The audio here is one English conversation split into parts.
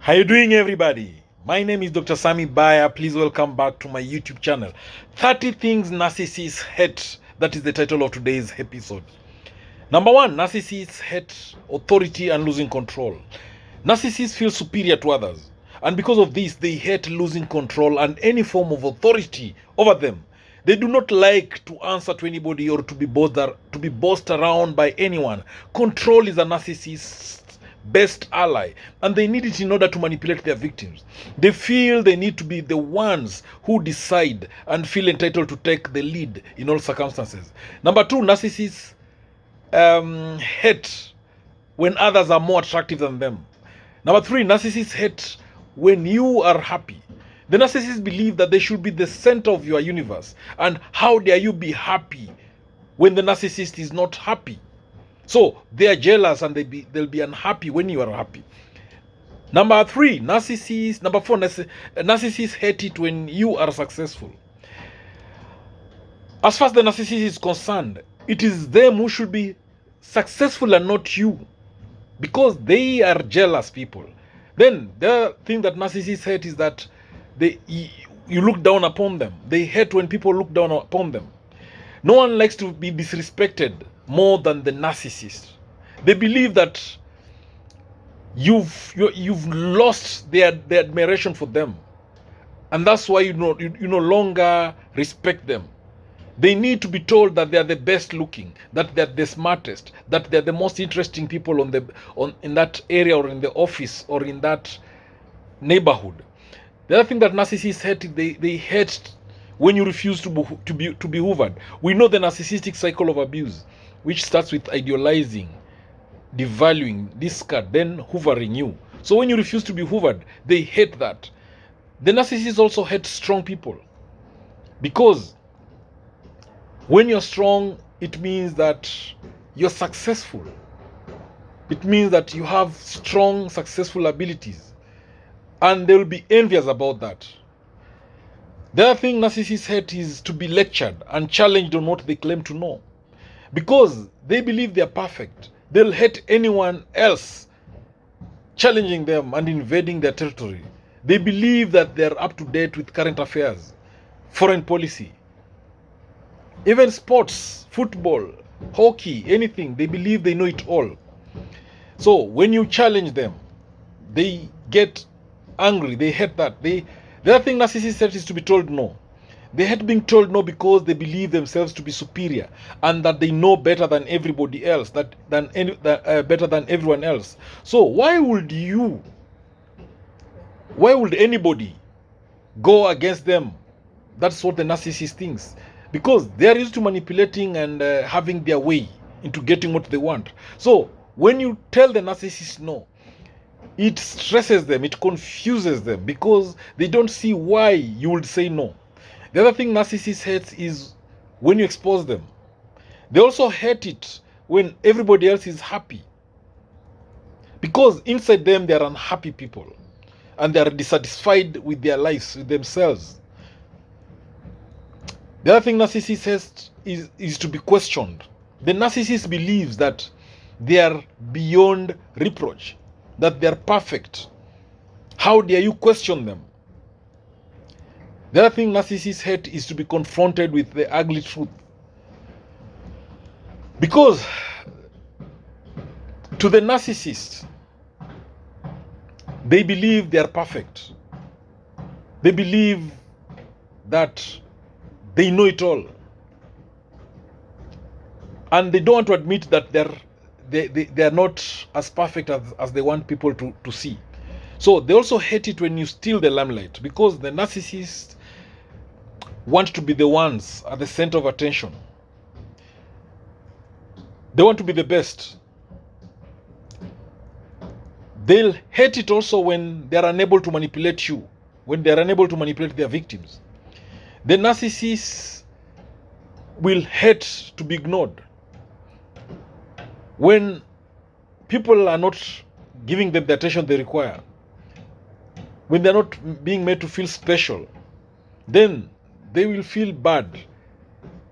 How you doing, everybody? My name is Dr. Sami Baya. Please welcome back to my YouTube channel. 30 things narcissists hate. That is the title of today's episode. Number one, narcissists hate authority and losing control. Narcissists feel superior to others, and because of this, they hate losing control and any form of authority over them. They do not like to answer to anybody or to be bossed around by anyone. Control is a narcissist's best ally, and they need it in order to manipulate their victims. They feel they need to be the ones who decide and feel entitled to take the lead in all circumstances. Number two, narcissists hate when others are more attractive than them. Number three, narcissists hate when you are happy. The narcissists believe that they should be the center of your universe. And how dare you be happy when the narcissist is not happy? So they are jealous and they'll be unhappy when you are happy. Number four, narcissists hate it when you are successful. As far as the narcissist is concerned, it is them who should be successful and not you, because they are jealous people. Then the other thing that narcissists hate is that you look down upon them. They hate when people look down upon them. No one likes to be disrespected more than the narcissist. They believe that you've lost their admiration for them, and that's why you no longer respect them. They need to be told that they are the best looking, that they are the smartest, that they are the most interesting people in that area or in the office or in that neighborhood. The other thing that narcissists hate, they hate when you refuse to be hoovered. We know the narcissistic cycle of abuse, which starts with idealizing, devaluing, discard, then hoovering you. So when you refuse to be hoovered, they hate that. The narcissists also hate strong people, because when you're strong, it means that you're successful. It means that you have strong, successful abilities, and they will be envious about that. The other thing narcissists hate is to be lectured and challenged on what they claim to know, because they believe they are perfect. They'll hate anyone else challenging them and invading their territory. They believe that they're up to date with current affairs, foreign policy, even sports, football, hockey, anything. They believe they know it all. So when you challenge them, they get angry. They hate that. The other thing narcissists hate is to be told no. They hate being told no because they believe themselves to be superior and that they know better than everybody else, better than everyone else. So why would anybody go against them? That's what the narcissist thinks, because they are used to manipulating and having their way into getting what they want. So when you tell the narcissist no, it stresses them, it confuses them, because they don't see why you would say no. The other thing narcissists hate is when you expose them. They also hate it when everybody else is happy, because inside them they are unhappy people and they are dissatisfied with their lives, with themselves. The other thing narcissists hate is to be questioned. The narcissist believes that they are beyond reproach, that they are perfect. How dare you question them? The other thing narcissists hate is to be confronted with the ugly truth, because to the narcissist, they believe they are perfect. They believe that they know it all, and they don't want to admit that they are not as perfect as they want people to see. So they also hate it when you steal the limelight, because the narcissists want to be the ones at the center of attention. They want to be the best. They'll hate it also when they're unable to manipulate you, when they're unable to manipulate their victims. The narcissists will hate to be ignored. When people are not giving them the attention they require, when they're not being made to feel special, then they will feel bad.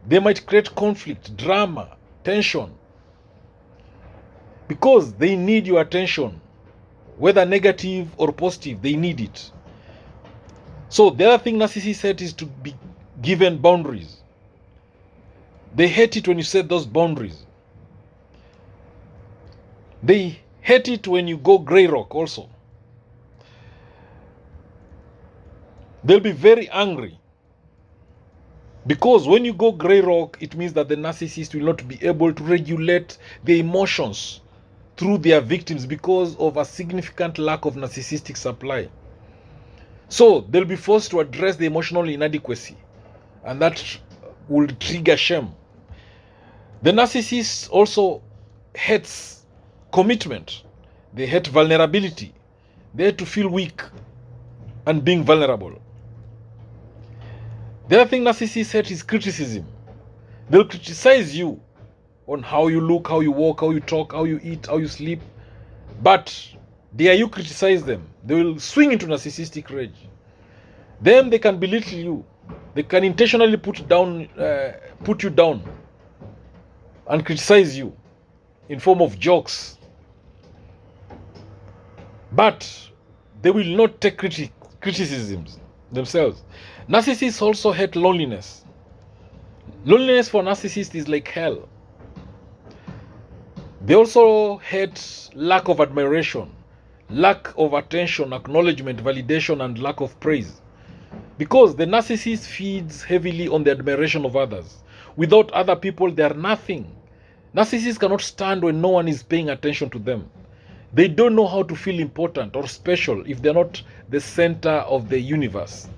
They might create conflict, drama, tension, because they need your attention. whether negative or positive, they need it. So the other thing narcissists hate is to be given boundaries. They hate it when you set those boundaries. They hate it when you go grey rock also. They'll be very angry. Because when you go grey rock, it means that the narcissist will not be able to regulate their emotions through their victims because of a significant lack of narcissistic supply. So they'll be forced to address the emotional inadequacy, and that will trigger shame. The narcissist also hates commitment. They hate vulnerability. They hate to feel weak and being vulnerable. The other thing narcissists hate is criticism. They'll criticize you on how you look, how you walk, how you talk, how you eat, how you sleep. But dare you criticize them, they will swing into narcissistic rage. Then they can belittle you. They can intentionally put you down and criticize you in form of jokes. But they will not take criticisms themselves. Narcissists also hate loneliness. Loneliness for narcissists is like hell. They also hate lack of admiration, lack of attention, acknowledgement, validation, and lack of praise. Because the narcissist feeds heavily on the admiration of others. Without other people, they are nothing. Narcissists cannot stand when no one is paying attention to them. They don't know how to feel important or special if they're not the center of the universe.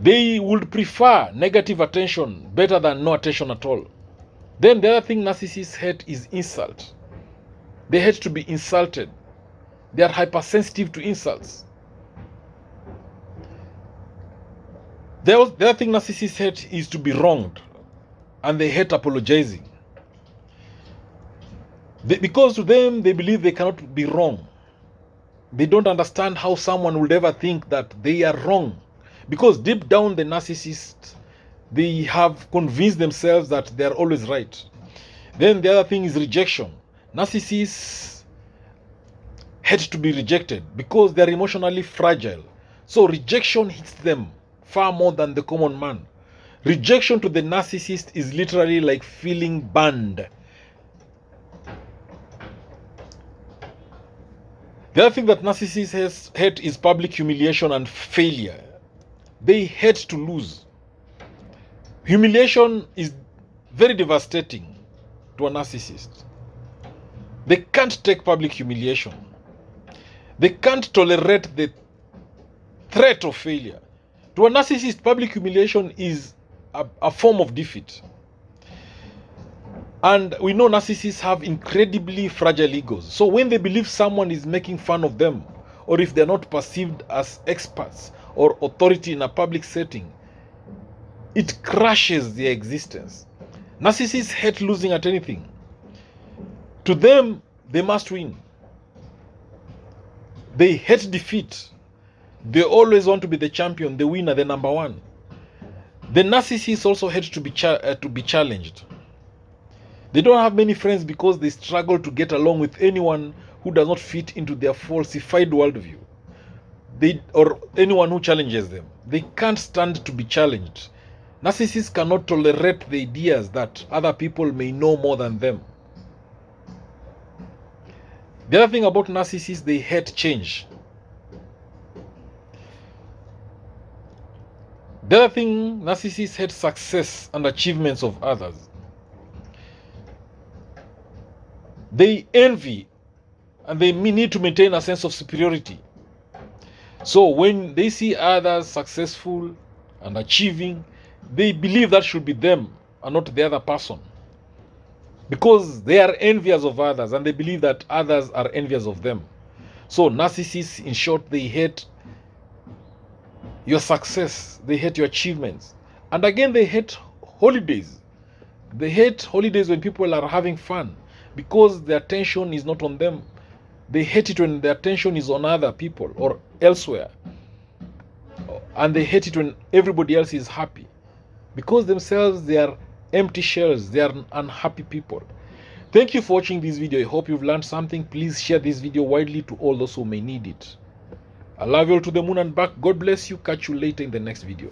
They would prefer negative attention better than no attention at all. Then the other thing narcissists hate is insult. They hate to be insulted. They are hypersensitive to insults. The other thing narcissists hate is to be wronged, and they hate apologizing. Because to them, they believe they cannot be wrong. They don't understand how someone would ever think that they are wrong. Because deep down, the narcissists, they have convinced themselves that they are always right. Then the other thing is rejection. Narcissists hate to be rejected because they are emotionally fragile. So rejection hits them far more than the common man. Rejection to the narcissist is literally like feeling banned. The other thing that narcissists hate is public humiliation and failure. They hate to lose. Humiliation is very devastating to a narcissist. They can't take public humiliation. They can't tolerate the threat of failure. To a narcissist, public humiliation is a form of defeat. And we know narcissists have incredibly fragile egos. So when they believe someone is making fun of them, or if they're not perceived as experts or authority in a public setting, it crushes their existence. Narcissists hate losing at anything. To them, they must win. They hate defeat. They always want to be the champion, the winner, the number one. The narcissists also hate to be challenged. They don't have many friends because they struggle to get along with anyone who does not fit into their falsified worldview. Or anyone who challenges them. They can't stand to be challenged. Narcissists cannot tolerate the ideas that other people may know more than them. The other thing about narcissists, they hate change. The other thing, narcissists hate success and achievements of others. They envy and they need to maintain a sense of superiority. So when they see others successful and achieving, they believe that should be them and not the other person. Because they are envious of others and they believe that others are envious of them. So narcissists, in short, they hate your success. They hate your achievements. And again, they hate holidays. They hate holidays when people are having fun because their attention is not on them. They hate it when their attention is on other people or elsewhere. And they hate it when everybody else is happy. Because themselves, they are empty shells. They are unhappy people. Thank you for watching this video. I hope you've learned something. Please share this video widely to all those who may need it. I love you all to the moon and back. God bless you. Catch you later in the next video.